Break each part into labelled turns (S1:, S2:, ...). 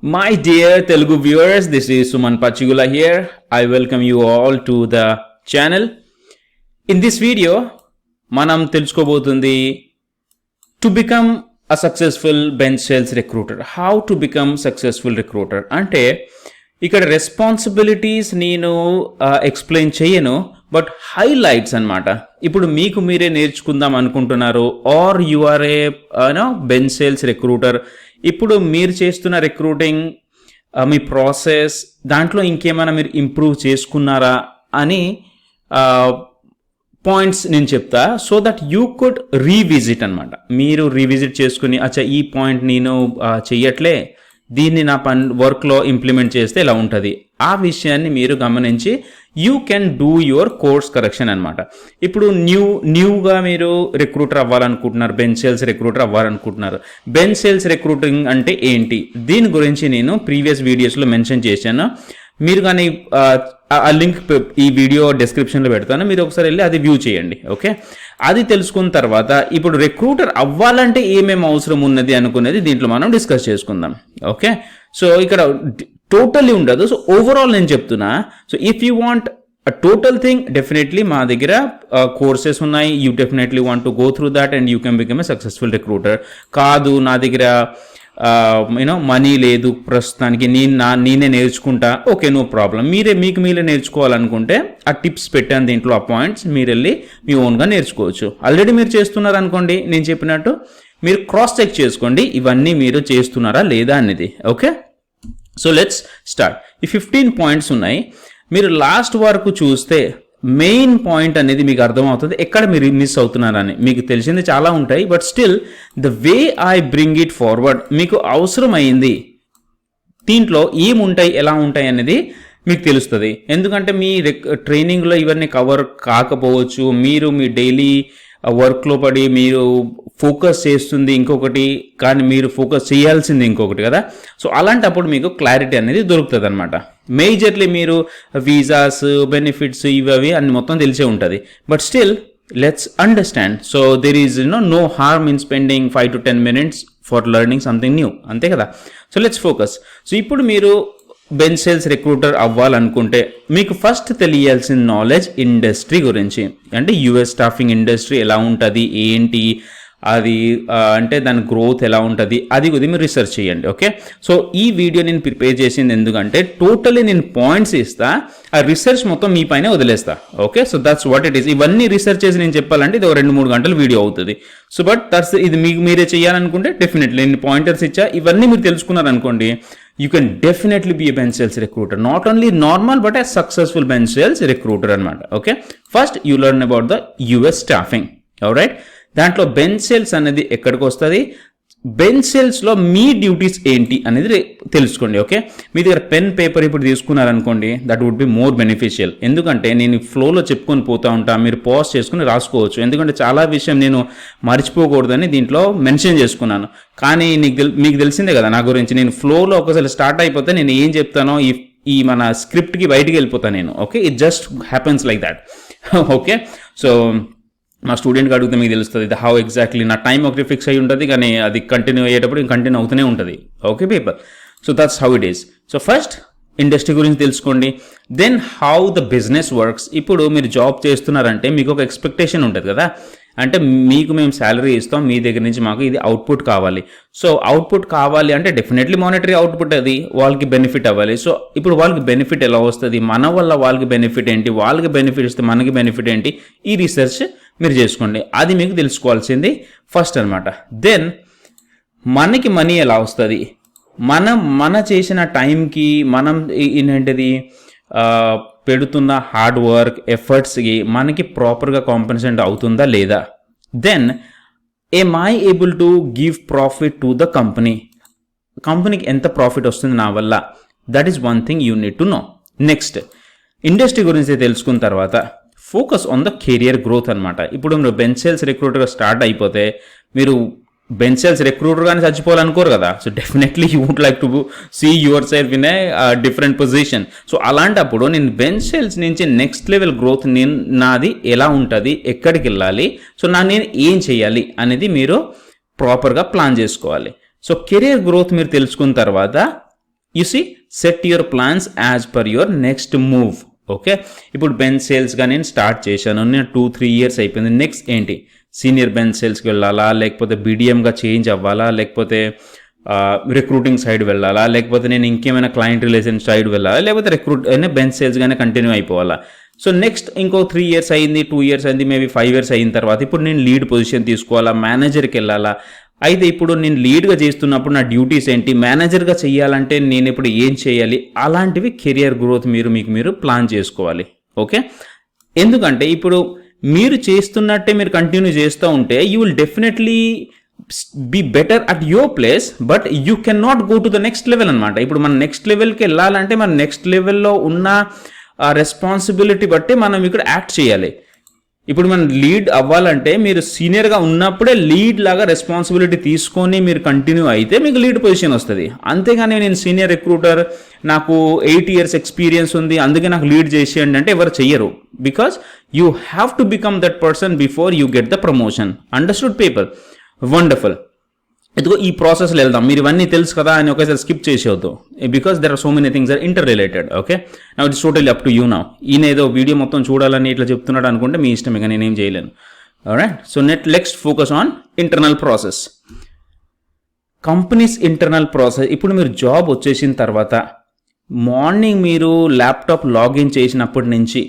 S1: My dear Telugu viewers, this is Suman Pachigula here. I welcome you all to the channel. In this video, manam telusukobotundi to become a successful bench sales recruiter. How to become successful recruiter? Ante ఇక్కడ responsibilities నేను explain చేయను, but highlights అనమాట. ఇప్పుడు మీకు మీరే నేర్చుకుందాం అనుకుంటున్నారు, are you are a bench sales recruiter. ఇప్పుడు మీరు చేస్తున్న రిక్రూటింగ్ మీ ప్రాసెస్ దాంట్లో ఇంకేమైనా మీరు ఇంప్రూవ్ చేసుకున్నారా అని పాయింట్స్ నేను చెప్తా, so that you could revisit అనమాట. మీరు రీవిజిట్ చేసుకుని అచ్చా ఈ పాయింట్ నేను చెయ్యట్లే, దీన్ని నా వర్క్లో ఇంప్లిమెంట్ చేస్తే ఇలా ఉంటుంది, ఆ విషయాన్ని మీరు గమనించి you can do your course correction అనమాట. ఇప్పుడు న్యూగా మీరు రిక్రూటర్ అవ్వాలనుకుంటున్నారు, బెంచ్ సేల్స్ రిక్రూటర్ అవ్వాలనుకుంటున్నారు. బెంచ్ సేల్స్ రిక్రూటింగ్ అంటే ఏంటి, దీని గురించి నేను ప్రీవియస్ వీడియోస్లో మెన్షన్ చేశాను. మీరు కానీ ఆ లింక్ ఈ వీడియో డిస్క్రిప్షన్లో పెడతాను, మీరు ఒకసారి వెళ్ళి అది వ్యూ చేయండి. ఓకే, అది తెలుసుకున్న తర్వాత ఇప్పుడు రిక్రూటర్ అవ్వాలంటే ఏమేమి అవసరం ఉన్నది అనుకునేది దీంట్లో మనం డిస్కస్ చేసుకుందాం. ఓకే, సో ఇక్కడ టోటల్లీ ఉండదు, సో ఓవరాల్ నేను చెప్తున్నా. So if you want a total thing, definitely మా దగ్గర కోర్సెస్ ఉన్నాయి. You definitely want to go through that and you can become a successful recruiter. కాదు నా దగ్గర మనీ లేదు ప్రస్తుతానికి, నేనే నేర్చుకుంటా, ఓకే నో ప్రాబ్లం. మీకు మీరే నేర్చుకోవాలనుకుంటే ఆ టిప్స్ పెట్టాను దీంట్లో, ఆ పాయింట్స్ మీరు వెళ్ళి మీ ఓన్గా నేర్చుకోవచ్చు. ఆల్రెడీ మీరు చేస్తున్నారు అనుకోండి, నేను చెప్పినట్టు మీరు క్రాస్ చెక్ చేసుకోండి ఇవన్నీ మీరు చేస్తున్నారా లేదా అనేది. Okay, so let's start. ఈ 15 పాయింట్స్ ఉన్నాయి, మీరు లాస్ట్ వరకు చూస్తే మెయిన్ పాయింట్ అనేది మీకు అర్థమవుతుంది ఎక్కడ మీరు మిస్ అవుతున్నారని. మీకు తెలిసింది చాలా ఉంటాయి, but still the way I bring it forward మీకు అవసరమైంది. దీంట్లో ఏముంటాయి ఎలా ఉంటాయి అనేది మీకు తెలుస్తుంది. ఎందుకంటే మీ ట్రైనింగ్లో ఇవన్నీ కవర్ కాకపోవచ్చు, మీరు మీ డైలీ వర్క్లో పడి మీరు ఫోకస్ చేస్తుంది ఇంకొకటి, కానీ మీరు ఫోకస్ చేయాల్సింది ఇంకొకటి కదా. సో అలాంటప్పుడు మీకు క్లారిటీ అనేది దొరుకుతుంది అనమాట. మేజర్లీ మీరు వీసాస్, బెనిఫిట్స్ ఇవి అన్ని మొత్తం తెలిసే ఉంటుంది, but still let's understand. So there is no harm in spending 5 to 10 minutes for learning something new, అంతే కదా. So let's focus. సో ఇప్పుడు మీరు బెంచ్ సేల్స్ రిక్రూటర్ అవ్వాలనుకుంటే మీకు ఫస్ట్ తెలియాల్సిన నాలెడ్జ్ ఇండస్ట్రీ గురించి. అంటే యుఎస్ స్టాఫింగ్ ఇండస్ట్రీ ఎలా ఉంటుంది, ఏంటి అది, అంటే దాని గ్రోత్ ఎలా ఉంటుంది, అది కొద్ది మీరు రీసెర్చ్ చేయండి. ఓకే, సో ఈ వీడియో నేను ప్రిపేర్ చేసింది ఎందుకంటే టోటలీ నేను పాయింట్స్ ఇస్తా, ఆ రీసెర్చ్ మొత్తం మీ పైన వదిలేస్తా. Okay, so that's what it is. ఇవన్నీ రీసెర్చ్ చేసి నేను చెప్పాలంటే ఇది 2-3 గంటల వీడియో అవుతుంది. సో బట్ దట్స్ ఇది మీకు మీరే చేయాలనుకుంటే డెఫినెట్లీ నేను పాయింటర్స్ ఇచ్చా, ఇవన్నీ మీరు తెలుసుకున్నారనుకోండి, you can definitely be a bench sales recruiter. Not only normal, but a successful bench sales recruiter anamata. Okay, first you learn about the US staffing. Alright, దాంట్లో bench sales అనేది ఎక్కడికి వస్తుంది, bench సేల్స్లో మీ duties ఏంటి అనేది తెలుసుకోండి. Okay, మీ దగ్గర pen paper ఇప్పుడు తీసుకున్నారనుకోండి, that would be more beneficial. ఎందుకంటే నేను ఫ్లోలో చెప్పుకొని పోతూ ఉంటా, మీరు పాజ్ చేసుకుని రాసుకోవచ్చు. ఎందుకంటే చాలా విషయం నేను మర్చిపోకూడదని దీంట్లో మెన్షన్ చేసుకున్నాను. కానీ మీకు తెలిసిందే కదా నా గురించి, నేను ఫ్లోలో ఒకసారి స్టార్ట్ అయిపోతే నేను ఏం చెప్తానో ఈ మన స్క్రిప్ట్కి బయటికి వెళ్ళిపోతాను నేను. Okay, it just happens like that. Okay, so మా స్టూడెంట్కి అడిగితే మీకు తెలుస్తుంది ఇది హౌ ఎగ్జాక్ట్లీ. నా టైం ఒకటి ఫిక్స్ అయ్యి ఉంటుంది, కానీ అది కంటిన్యూ అయ్యేటప్పుడు కంటిన్యూ అవుతూనే ఉంటుంది. Okay people, so that's how it is. So first industry గురించి తెలుసుకోండి, then how the business works. ఇప్పుడు మీరు జాబ్ చేస్తున్నారంటే మీకు ఒక ఎక్స్పెక్టేషన్ ఉంటుంది కదా, అంటే మీకు మేము శాలరీ ఇస్తాం, మీ దగ్గర నుంచి మాకు ఇది అవుట్పుట్ కావాలి. సో అవుట్పుట్ కావాలి అంటే డెఫినెట్లీ మానిటరీ అవుట్పుట్, అది వాళ్ళకి బెనిఫిట్ అవ్వాలి. సో ఇప్పుడు వాళ్ళకి బెనిఫిట్ ఎలా వస్తుంది, మన వల్ల వాళ్ళకి బెనిఫిట్ ఏంటి, వాళ్ళకి బెనిఫిట్ ఇస్తే మనకి బెనిఫిట్ ఏంటి, ఈ రీసెర్చ్ మీరు చేసుకోండి. అది మీకు తెలుసుకోవాల్సింది ఫస్ట్ అనమాట. దెన్ మనకి మనీ ఎలా వస్తుంది, మన చేసిన టైంకి మనం ఏంటంటది పెడుతున్న హార్డ్ వర్క్ ఎఫర్ట్స్కి మనకి ప్రాపర్గా కాంపెన్సేట్ అవుతుందా లేదా. Then am I able to give profit to the కంపెనీకి ఎంత ప్రాఫిట్ వస్తుంది నా వల్ల, that is one thing you need to no. Next industry గురించి తెలుసుకున్న తర్వాత focus on the career growth అనమాట. ఇప్పుడు మీరు బెంచ్ సేల్స్ రిక్రూటర్గా స్టార్ట్ అయిపోతే మీరు బెంచ్ సేల్స్ రిక్రూటర్గానే చచ్చిపోవాలనుకోరు కదా. So definitely you would like to see yourself in a different position. So అలాంటప్పుడు నేను బెంచ్ సేల్స్ నుంచి నెక్స్ట్ లెవెల్ గ్రోత్ నాది ఎలా ఉంటుంది, ఎక్కడికి వెళ్ళాలి, సో నేను ఏం చేయాలి అనేది మీరు ప్రాపర్గా ప్లాన్ చేసుకోవాలి. సో కెరియర్ గ్రోత్ మీరు తెలుసుకున్న తర్వాత you see set your plans as per your next move. Okay, ఇప్పుడు బెంచ్ సేల్స్గా నేను స్టార్ట్ చేశాను, నేను 2-3 years అయిపోయింది. నెక్స్ట్ ఏంటి, సీనియర్ బెంచ్ సేల్స్కి వెళ్ళాలా, లేకపోతే బీడిఎంగా చేంజ్ అవ్వాలా, లేకపోతే రిక్రూటింగ్ సైడ్ వెళ్ళాలా, లేకపోతే నేను ఇంకేమైనా క్లయింట్ రిలేషన్ సైడ్ వెళ్ళాలా, లేకపోతే బెంచ్ సేల్స్గానే కంటిన్యూ అయిపోవాలా. సో నెక్స్ట్ ఇంకో 3 years అయింది, 2 years అయింది, మేబీ 5 years అయిన తర్వాత ఇప్పుడు నేను లీడ్ పొజిషన్ తీసుకోవాలా, మేనేజర్కి వెళ్ళాలా. అయితే ఇప్పుడు నేను లీడ్గా చేస్తున్నప్పుడు నా డ్యూటీస్ ఏంటి, మేనేజర్గా చేయాలంటే నేను ఇప్పుడు ఏం చేయాలి, అలాంటివి కెరియర్ గ్రోత్ మీరు ప్లాన్ చేసుకోవాలి. ఓకే, ఎందుకంటే ఇప్పుడు మీరు చేస్తున్నట్టే మీరు కంటిన్యూ చేస్తూ ఉంటే you will definitely be better at your place, but you can not go to the next level అనమాట. ఇప్పుడు మన నెక్స్ట్ లెవెల్కి వెళ్ళాలంటే మన నెక్స్ట్ లెవెల్లో ఉన్న రెస్పాన్సిబిలిటీ బట్టి మనం ఇక్కడ యాక్ట్ చేయాలి. ఇప్పుడు మనం లీడ్ అవ్వాలంటే మీరు సీనియర్గా ఉన్నప్పుడే లీడ్ లాగా రెస్పాన్సిబిలిటీ తీసుకొని మీరు కంటిన్యూ అయితే మీకు లీడ్ పొజిషన్ వస్తుంది. అంతేగాని నేను సీనియర్ రిక్రూటర్, నాకు 8 years ఎక్స్పీరియన్స్ ఉంది అందుకే నాకు లీడ్ చేసేయండి అంటే ఎవరు చెయ్యరు. Because you have to become that person before you get the promotion. Understood people? Wonderful. ఇదిగో ఈ ప్రాసెస్లో వెళ్దాం. మీరు ఇవన్నీ తెలుసు కదా అని ఒకేసారి స్కిప్ చేసేవద్దు, because there are so many things are interrelated. Okay, now it's totally up to you. Now ఈయన ఏదో వీడియో మొత్తం చూడాలని ఇట్లా చెప్తున్నాడు అనుకుంటే మీ ఇష్టం, ఇక నేనేం చేయలేను. Alright, so next focus on internal process. Companies internal process. ఇప్పుడు మీరు జాబ్ వచ్చేసిన తర్వాత మార్నింగ్ మీరు ల్యాప్టాప్ లాగిన్ చేసినప్పటి నుంచి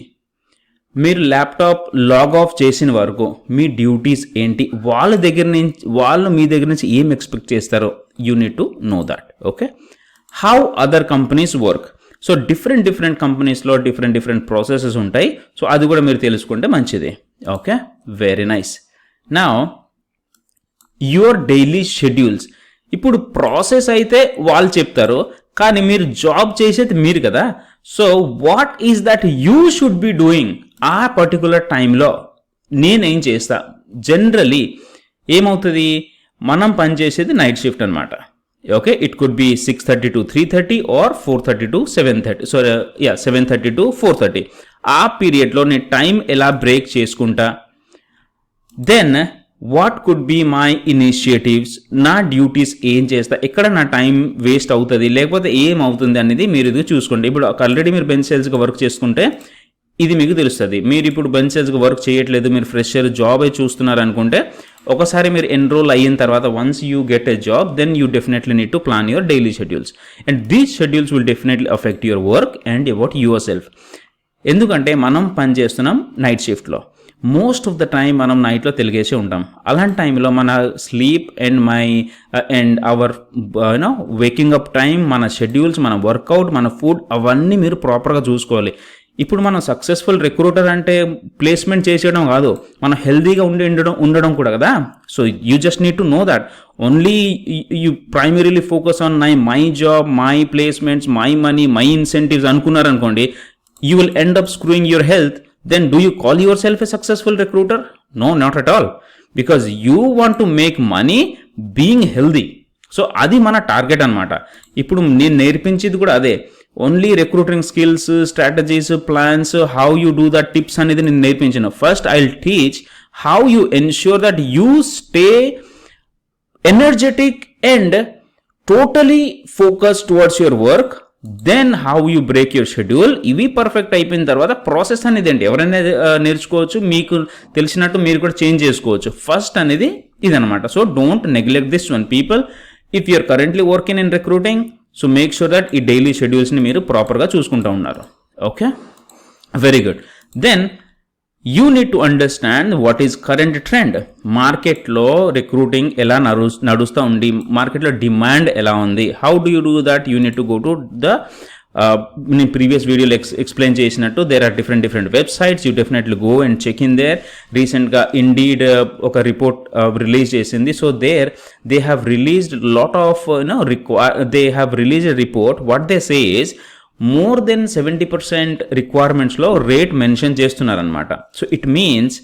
S1: మీరు ల్యాప్టాప్ లాగ్ ఆఫ్ చేసిన వరకు మీ డ్యూటీస్ ఏంటి, వాళ్ళు మీ దగ్గర నుంచి ఏం ఎక్స్పెక్ట్ చేస్తారో you need to know that. Okay, how other companies work. So different కంపెనీస్లో డిఫరెంట్ ప్రాసెసెస్ ఉంటాయి. సో అది కూడా మీరు తెలుసుకుంటే మంచిది. Okay, very nice. Now your daily schedules. ఇప్పుడు ప్రాసెస్ అయితే వాళ్ళు చెప్తారు, కానీ మీరు జాబ్ చేసేది మీరు కదా. So what is that you should be doing ఆ పర్టికులర్ టైంలో నేనేం చేస్తా. జనరలీ ఏమవుతుంది, మనం పనిచేసేది నైట్ షిఫ్ట్ అనమాట. Okay, it could be 6:30 to 3:30 are 4:30 to 7:30. So 7:30 to 4:30. ఆ పీరియడ్లో నేను టైం ఎలా బ్రేక్ చేసుకుంటా. Then what could be my initiatives, నా డ్యూటీస్ ఏం చేస్తా, ఎక్కడ నా టైం వేస్ట్ అవుతుంది లేకపోతే ఏమవుతుంది అనేది మీరు ఇది చూసుకోండి. ఇప్పుడు ఆల్రెడీ మీరు బెంచ్ సేల్స్గా వర్క్ చేసుకుంటే ఇది మీకు తెలుస్తుంది. మీరు ఇప్పుడు బెంచ్ సేల్స్గా వర్క్ చేయట్లేదు, మీరు ఫ్రెషర్ జాబ్ అయి చూస్తున్నారు అనుకుంటే ఒకసారి మీరు ఎన్రోల్ అయిన తర్వాత once you get a job then you definitely need to plan your daily schedules. And these schedules will definitely affect your work and about yourself. ఎందుకంటే మనం పని చేస్తున్నాం నైట్ షిఫ్ట్లో, మోస్ట్ ఆఫ్ ద టైం మనం నైట్లో తెలిగేసి ఉంటాం. అలాంటి టైంలో మన sleep and hour waking up time, మన షెడ్యూల్స్, మన వర్కౌట్, మన ఫుడ్ అవన్నీ మీరు ప్రాపర్గా చూసుకోవాలి. ఇప్పుడు మనం సక్సెస్ఫుల్ రిక్రూటర్ అంటే ప్లేస్మెంట్ చేసేయడం కాదు, మనం హెల్దీగా ఉండడం కూడా కదా. So you just need to know that only you primarily focus on my job, my placements, my money, my incentives అనుకున్నారనుకోండి, you will end up screwing your health. Then do you call yourself a successful recruiter? No, not at all. Because you want to make money being healthy. So అది మన target అనమాట. ఇప్పుడు నేను నేర్పించేది కూడా అదే. Only recruiting skills, strategies, plans, how you do that tips అనేది నేను నేర్పించిన. First I will teach how you ensure that you stay energetic and totally focus towards your work. Then how you break your schedule. ఇవి perfect అయిపోయిన తర్వాత process అనేది ఏంటి ఎవరైనా నేర్చుకోవచ్చు, మీకు తెలిసినట్టు మీరు కూడా చేంజ్ చేసుకోవచ్చు. ఫస్ట్ అనేది ఇదనమాట. So don't neglect this one people. If you're currently working in recruiting, so make sure that ఈ డైలీ షెడ్యూల్స్ని మీరు ప్రాపర్గా చూసుకుంటూ ఉన్నారు. Okay, very good. Then you need to understand what is current trend. మార్కెట్లో రిక్రూటింగ్ ఎలా నడుస్తూ ఉంది, మార్కెట్లో డిమాండ్ ఎలా ఉంది. How do you do that? You need to go to the నేను ప్రీవియస్ వీడియోలో ఎక్స్ప్లెయిన్ చేసినట్టు there are different websites. You definitely go and check in there. రీసెంట్గా ఇండీడ్ ఒక రిపోర్ట్ రిలీజ్ చేసింది. So they have released lot of they have released report. What they say is more than 70% రిక్వైర్మెంట్స్లో rate mention చేస్తున్నారనమాట. So it means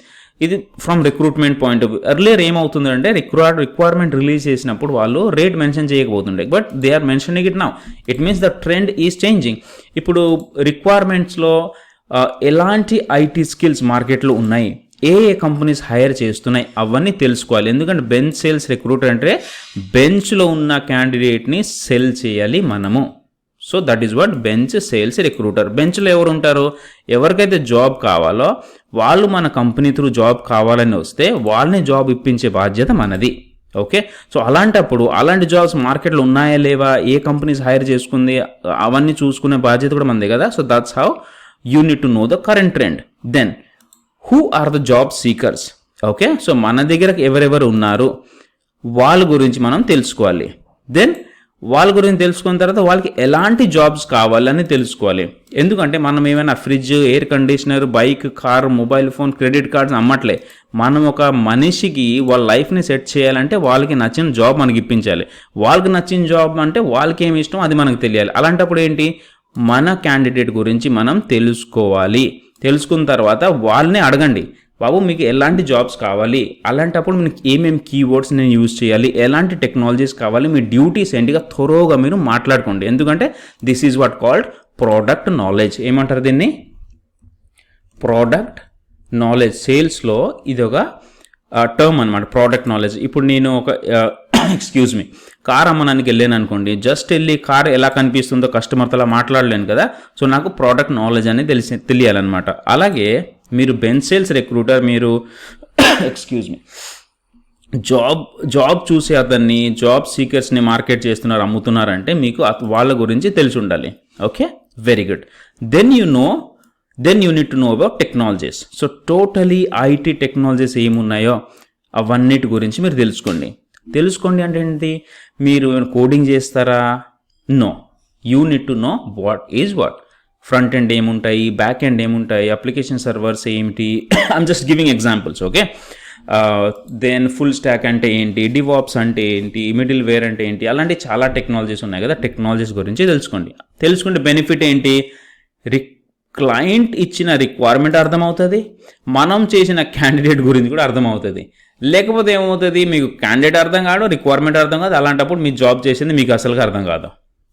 S1: ఇది from recruitment point of view. Earlier ఏమవుతుందంటే requirement release చేసినప్పుడు వాళ్ళు rate mention చేయకపోతుండే, but they are mentioning it now. It means the trend is changing. ఇప్పుడు రిక్వైర్మెంట్స్లో ఎలాంటి ఐటీ స్కిల్స్ మార్కెట్లో ఉన్నాయి, ఏ కంపెనీస్ హైర్ చేస్తున్నాయి అవన్నీ తెలుసుకోవాలి. ఎందుకంటే బెంచ్ సేల్స్ రిక్రూటర్ అంటే బెంచ్లో ఉన్న క్యాండిడేట్ని సెల్ చేయాలి మనము. So that is what bench sales recruiter. బెంచ్లో ఎవరు ఉంటారు? ఎవరికైతే జాబ్ కావాలో వాళ్ళు మన కంపెనీ త్రూ జాబ్ కావాలని వస్తే వాళ్ళని జాబ్ ఇప్పించే బాధ్యత మనది. ఓకే, సో అలాంటప్పుడు అలాంటి జాబ్స్ మార్కెట్లో ఉన్నాయా లేవా, ఏ కంపెనీస్ హైర్ చేసుకుంది, అవన్నీ చూసుకునే బాధ్యత కూడా మనదే కదా. So that's how you need to know the current trend. Then who are the job seekers? Okay, so మన దగ్గర ఎవరెవరు ఉన్నారు వాళ్ళ గురించి మనం తెలుసుకోవాలి. దెన్ వాళ్ళ గురించి తెలుసుకున్న తర్వాత వాళ్ళకి ఎలాంటి జాబ్స్ కావాలని తెలుసుకోవాలి. ఎందుకంటే మనం ఏమైనా fridge, air conditioner, bike, car, mobile phone, credit cards అమ్మట్లే. మనం ఒక మనిషికి వాళ్ళ లైఫ్ని సెట్ చేయాలంటే వాళ్ళకి నచ్చిన జాబ్ మనకి ఇప్పించాలి. వాళ్ళకి నచ్చిన జాబ్ అంటే వాళ్ళకి ఏమి ఇష్టం అది మనకు తెలియాలి. అలాంటప్పుడు ఏంటి, మన క్యాండిడేట్ గురించి మనం తెలుసుకోవాలి. తెలుసుకున్న తర్వాత వాళ్ళని అడగండి, బాబు మీకు ఎలాంటి జాబ్స్ కావాలి, అలాంటప్పుడు మీకు ఏమేమి కీవర్డ్స్ నేను యూజ్ చేయాలి, ఎలాంటి టెక్నాలజీస్ కావాలి, మీ డ్యూటీస్ ఏంటిగా థోరోగా మీరు మాట్లాడుకోండి. ఎందుకంటే this is what called product knowledge. ఏమంటారు దీన్ని? Product knowledge. సేల్స్లో ఇది ఒక టర్మ్ అనమాట, ప్రోడక్ట్ నాలెడ్జ్. ఇప్పుడు నేను ఒక ఎక్స్క్యూజ్ మీ కార్ అమ్మడానికి వెళ్ళాను అనుకోండి, జస్ట్ వెళ్ళి కార్ ఎలా కనిపిస్తుందో కస్టమర్తో అలా మాట్లాడలేను కదా. సో నాకు ప్రోడక్ట్ నాలెడ్జ్ అనేది తెలియాలన్నమాట. అలాగే మీరు బెంచ్ సేల్స్ రిక్రూటర్, మీరు ఎక్స్క్యూజ్ మీ జాబ్ చూసి అతన్ని జాబ్ సీకర్స్ని మార్కెట్ చేస్తున్నారు, అమ్ముతున్నారంటే మీకు వాళ్ళ గురించి తెలిసి ఉండాలి. Okay, very good. Then you need to know about technologies. So totally IT technologies ఏమున్నాయో అవన్నిటి గురించి మీరు తెలుసుకోండి అంటే ఏంటి, మీరు కోడింగ్ చేస్తారా? No, you need to know what is what. Front end ఏముంటాయి, బ్యాక్ ఎండ్ ఏముంటాయి, అప్లికేషన్ సర్వర్స్ ఏమిటి, I'm just giving examples. Okay, then full stack అంటే ఏంటి, డివాప్స్ అంటే ఏంటి, మిడిల్ వేర్ అంటే ఏంటి, అలాంటి చాలా టెక్నాలజీస్ ఉన్నాయి కదా. టెక్నాలజీస్ గురించి తెలుసుకుంటే బెనిఫిట్ ఏంటి, క్లయింట్ ఇచ్చిన రిక్వైర్మెంట్ అర్థమవుతుంది, మనం చేసిన క్యాండిడేట్ గురించి కూడా అర్థమవుతుంది. లేకపోతే ఏమవుతుంది, మీకు క్యాండిడేట్ అర్థం కాదు, రిక్వైర్మెంట్ అర్థం కాదు, అలాంటప్పుడు మీ జాబ్ చేసింది మీకు అసలుగా అర్థం కాదు.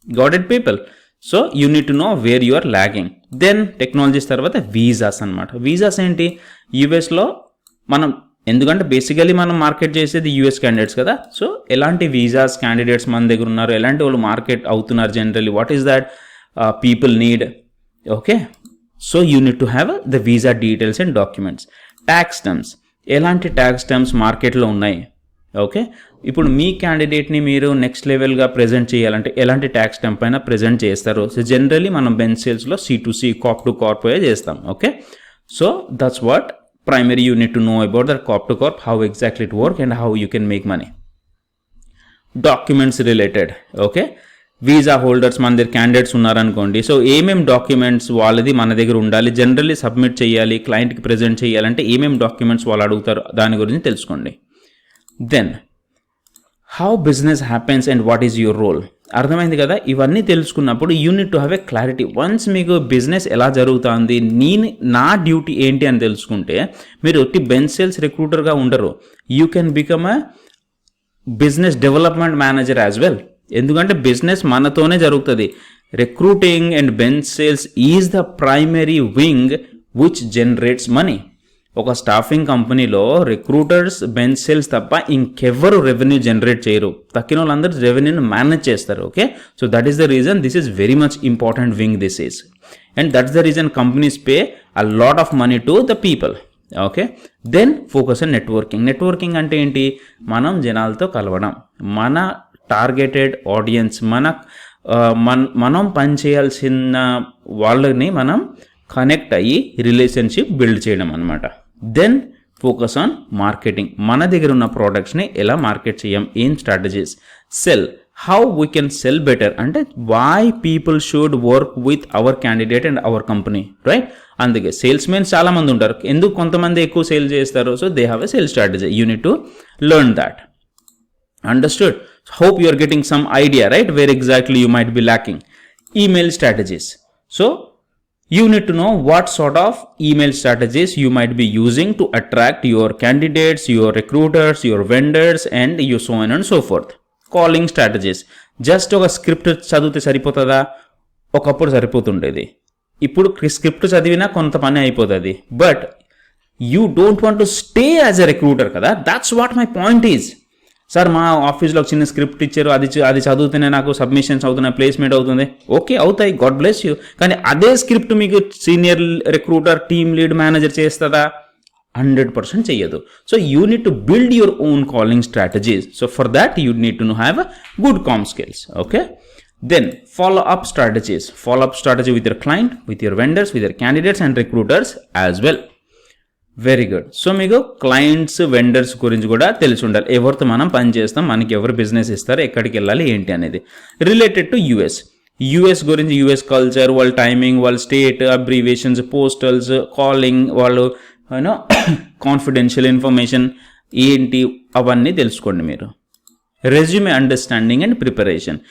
S1: Got it people? So you need to know where you are lagging. Then technologies తర్వాత వీసాస్ అనమాట. వీసాస్ ఏంటి, యూఎస్లో మనం, ఎందుకంటే బేసికలీ మనం మార్కెట్ చేసేది యూఎస్ క్యాండిడేట్స్ కదా. సో ఎలాంటి వీసాస్ క్యాండిడేట్స్ మన దగ్గర ఉన్నారు, ఎలాంటి వాళ్ళు మార్కెట్ అవుతున్నారు generally, what is that people need. Okay, so you need to have the visa details and documents. Tax terms, ఎలాంటి ట్యాక్స్ టర్మ్స్ మార్కెట్లో ఉన్నాయి. ఓకే, ఇప్పుడు మీ క్యాండిడేట్ని మీరు నెక్స్ట్ లెవెల్గా ప్రజెంట్ చేయాలంటే ఎలాంటి ట్యాక్స్ టర్మ్ పైన ప్రజెంట్ చేస్తారు. సో జనరలీ మనం బెంచ్ సేల్స్లో C2C, కార్ప్ టు కార్ప్ చేస్తాం. Okay, so that's what primary you need to know about that Corp to Corp, how exactly it work and how you can make money. Documents related. Okay, visa holders మన దగ్గర candidates ఉన్నారనుకోండి, so ఏమేమి documents వాళ్ళది మన దగ్గర ఉండాలి, generally submit చేయాలి, క్లయింట్కి ప్రజెంట్ చేయాలంటే ఏమేమి డాక్యుమెంట్స్ వాళ్ళు అడుగుతారు దాని గురించి తెలుసుకోండి. Then how business happens and what is your role. అర్థమైంది కదా. ఇవన్నీ తెలుసుకున్నప్పుడు you need to have a clarity. Once మీకు బిజినెస్ ఎలా జరుగుతుంది, నా డ్యూటీ ఏంటి అని తెలుసుకుంటే మీరు ఒట్టి బెంచ్ సేల్స్ రిక్రూటర్గా ఉండరు, you can become a business development manager as well. ఎందుకంటే బిజినెస్ మనతోనే జరుగుతుంది. Recruiting and bench sales is the primary wing which generates money. ఒక స్టాఫింగ్ కంపెనీలో రిక్రూటర్స్, బెంచ్ సేల్స్ తప్ప ఇంకెవ్వరు రెవెన్యూ జనరేట్ చేయరు. తక్కిన వాళ్ళందరూ రెవెన్యూని మేనేజ్ చేస్తారు. Okay, so that is the reason this is very much important wing this is, and that's the reason companies pay a lot of money to the people. Okay, then focus on networking. Networking అంటే ఏంటి, మనం జనాలతో కలవడం, మన targeted audience, మనం పనిచేయాల్సిన వాళ్ళని మనం కనెక్ట్ అయ్యి రిలేషన్షిప్ బిల్డ్ చేయడం అనమాట. దెన్ ఫోకస్ ఆన్ మార్కెటింగ్, మన దగ్గర ఉన్న ప్రోడక్ట్స్ని ఎలా మార్కెట్ చేయం, ఏం strategies. Sell, how we can sell better, అంటే why people should work with our candidate and our company, right. అందుకే సేల్స్ మెన్స్ చాలా మంది ఉంటారు, ఎందుకు కొంతమంది ఎక్కువ సేల్ చేస్తారు, so they have a sale strategy. You need to learn that. Understood? Hope you are getting some idea, right, where exactly you might be lacking. Email strategies. So you need to know what sort of email strategies you might be using to attract your candidates, your recruiters, your vendors, and you so on and so forth. Calling strategies. Just ఒక script చదివితే సరిపోతుందా? ఒకప్పుడు సరిపోతుండేది, ఇప్పుడు script చదివినా కొంత పని అయిపోతుంది. But you don't want to stay as a recruiter కదా. That's what my point is. Sir మా ఆఫీస్లో ఒక చిన్న స్క్రిప్ట్ ఇచ్చారు, అది చదివితేనే నాకు సబ్మిషన్స్ అవుతున్నాయి, ప్లేస్మెంట్ అవుతుంది. ఓకే, అవుతాయి, గాడ్ బ్లెస్ యూ. కానీ అదే స్క్రిప్ట్ మీకు senior recruiter, team lead, manager చేస్తుందా? 100% చెయ్యదు. So you need to build your own calling strategies. So for that you need to have good comm skills. Okay, then follow up strategies. Follow up strategy with your client, with your vendors, with your candidates and recruiters as well. Very good. So మీకు clients, vendors గురించి కూడా తెలిసి ఉండాలి. ఎవరితో మనం పని చేస్తాం, మనకి ఎవరు బిజినెస్ ఇస్తారు, ఎక్కడికి వెళ్ళాలి, ఏంటి అనేది. రిలేటెడ్ టు యూఎస్ గురించి, యూఎస్ కల్చర్, వాళ్ళ టైమింగ్, వాళ్ళ స్టేట్, అబ్రివేషన్స్, పోస్టల్స్, కాలింగ్, వాళ్ళు యూనో కాన్ఫిడెన్షియల్ ఇన్ఫర్మేషన్ ఏంటి, అవన్నీ తెలుసుకోండి మీరు. Resume understanding and preparation.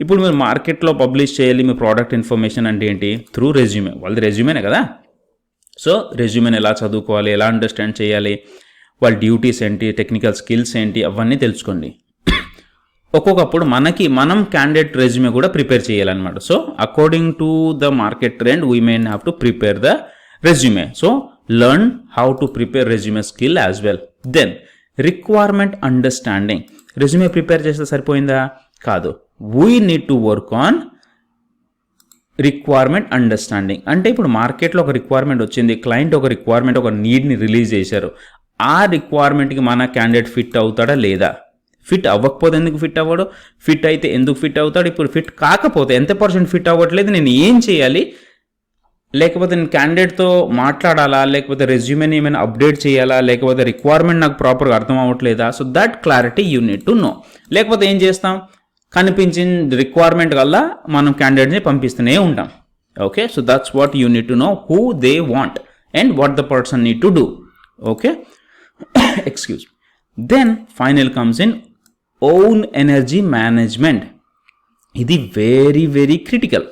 S1: ఇప్పుడు మీరు మార్కెట్లో పబ్లిష్ చేయాలి మీ ప్రోడక్ట్ ఇన్ఫర్మేషన్ అంటే ఏంటి? Through resume. వాళ్ళది రెజ్యూమేనే కదా. సో రెజ్యూమేని ఎలా చదువుకోవాలి, ఎలా అండర్స్టాండ్ చేయాలి, వాళ్ళ డ్యూటీస్ ఏంటి, టెక్నికల్ స్కిల్స్ ఏంటి, అవన్నీ తెలుసుకోండి. ఒక్కొక్కప్పుడు మనం క్యాండిడేట్ రెజ్యూమే కూడా ప్రిపేర్ చేయాలన్నమాట. So according to the market trend we may have to prepare the resume. So learn how to prepare resume skill as well. Then requirement understanding. Resume prepare చేస్తే సరిపోయిందా? కాదు. We need to work on requirement understanding. అంటే ఇప్పుడు మార్కెట్లో ఒక requirement వచ్చింది, client ఒక requirement, ఒక నీడ్ని రిలీజ్ చేశారు. ఆ రిక్వైర్మెంట్కి మన క్యాండిడేట్ ఫిట్ అవుతాడా లేదా? ఫిట్ అవ్వకపోతే ఎందుకు ఫిట్ అవ్వడు? ఫిట్ అయితే ఎందుకు ఫిట్ అవుతాడు? ఇప్పుడు ఫిట్ కాకపోతే ఎంత % ఫిట్ అవ్వట్లేదు, నేను ఏం చేయాలి? లేకపోతే నేను క్యాండిడేట్తో మాట్లాడాలా, లేకపోతే రెజ్యూమేని ఏమైనా అప్డేట్ చేయాలా, లేకపోతే రిక్వైర్మెంట్ నాకు ప్రాపర్గా అర్థం అవ్వట్లేదా? So that clarity you need to know. లేకపోతే ఏం చేస్తాం, కనిపించిన రిక్వైర్మెంట్ వల్ల మనం క్యాండిడేట్ని పంపిస్తూనే ఉంటాం. Okay, so that's what you need to know who they want and what the person need to do. Okay, excuse. Then final comes in own energy management. ఇది very very critical.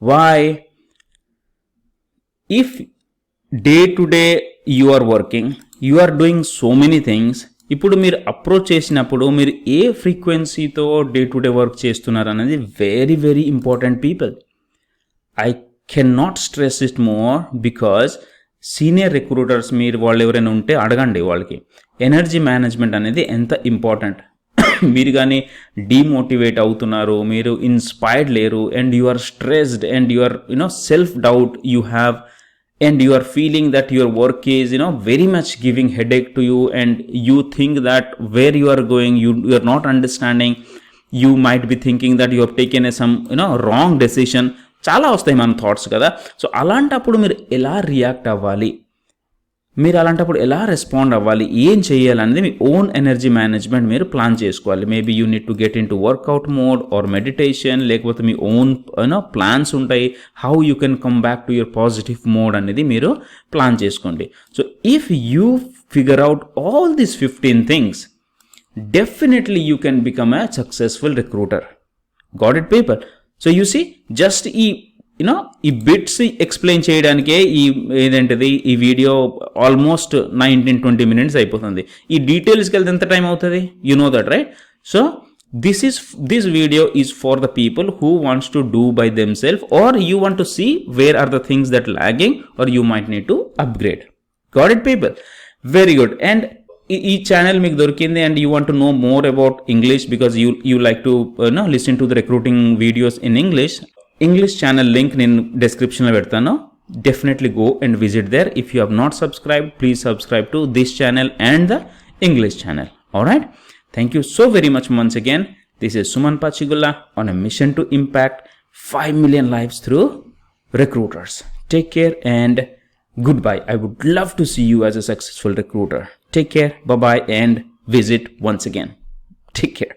S1: Why? If day to day you are working, you are doing so many things. ఇప్పుడు మీరు approach చేసినప్పుడు మీరు ఏ ఫ్రీక్వెన్సీతో day to day work చేస్తున్నారు అనేది very very important people. I can not stress it more because senior recruiters మీరు వాళ్ళు ఎవరైనా ఉంటే అడగండి వాళ్ళకి ఎనర్జీ మేనేజ్మెంట్ అనేది ఎంత ఇంపార్టెంట్. మీరు కానీ డీమోటివేట్ అవుతున్నారు, మీరు ఇన్స్పైర్డ్ లేరు, and you are stressed and you are self doubt you have, and you are feeling that your work is very much giving headache to you, and you think that where you are going you are not understanding, you might be thinking that you have taken some wrong decision. చాలా వస్తాయి మన thoughts కదా. So అలాంటప్పుడు మీరు ఎలా react అవ్వాలి, మీరు అలాంటప్పుడు ఎలా రెస్పాండ్ అవ్వాలి, ఏం చేయాలనేది మీ ఓన్ ఎనర్జీ మేనేజ్మెంట్ మీరు ప్లాన్ చేసుకోవాలి. Maybe you need to get into workout mode or meditation, లేకపోతే మీ ఓన్ ప్లాన్స్ ఉంటాయి. How you can come back to your positive mode అనేది మీరు ప్లాన్ చేసుకోండి. So if you figure out all these 15 things, definitely you can become a successful recruiter. Got it, people? So you see, just ఈ bits explain చేయడానికే ఏదంటది ఈ video almost 19-20 minutes అయిపోతుంది. ఈ డీటెయిల్స్కి వెళ్తే ఎంత టైం అవుతుంది? You know that, right? So this video is for the people who wants to do by themselves, or you want to see where are the things that lagging, or you might need to upgrade. Got it, people? Very good. And ఈ channel మీకు దొరికింది and you want to know more about English because you like to listen to the recruiting videos in English channel link నేను డిస్క్రిప్షన్లో పెడతాను. Definitely go and visit there. If you have not subscribe, please subscribe to this channel and the English channel. Alright, thank you so very much once again. This is Suman Pachigulla on a mission to impact 5 million lives through recruiters. Take care and goodbye. I would love to see you as a successful recruiter. Take care, bye-bye, and visit once again. Take care.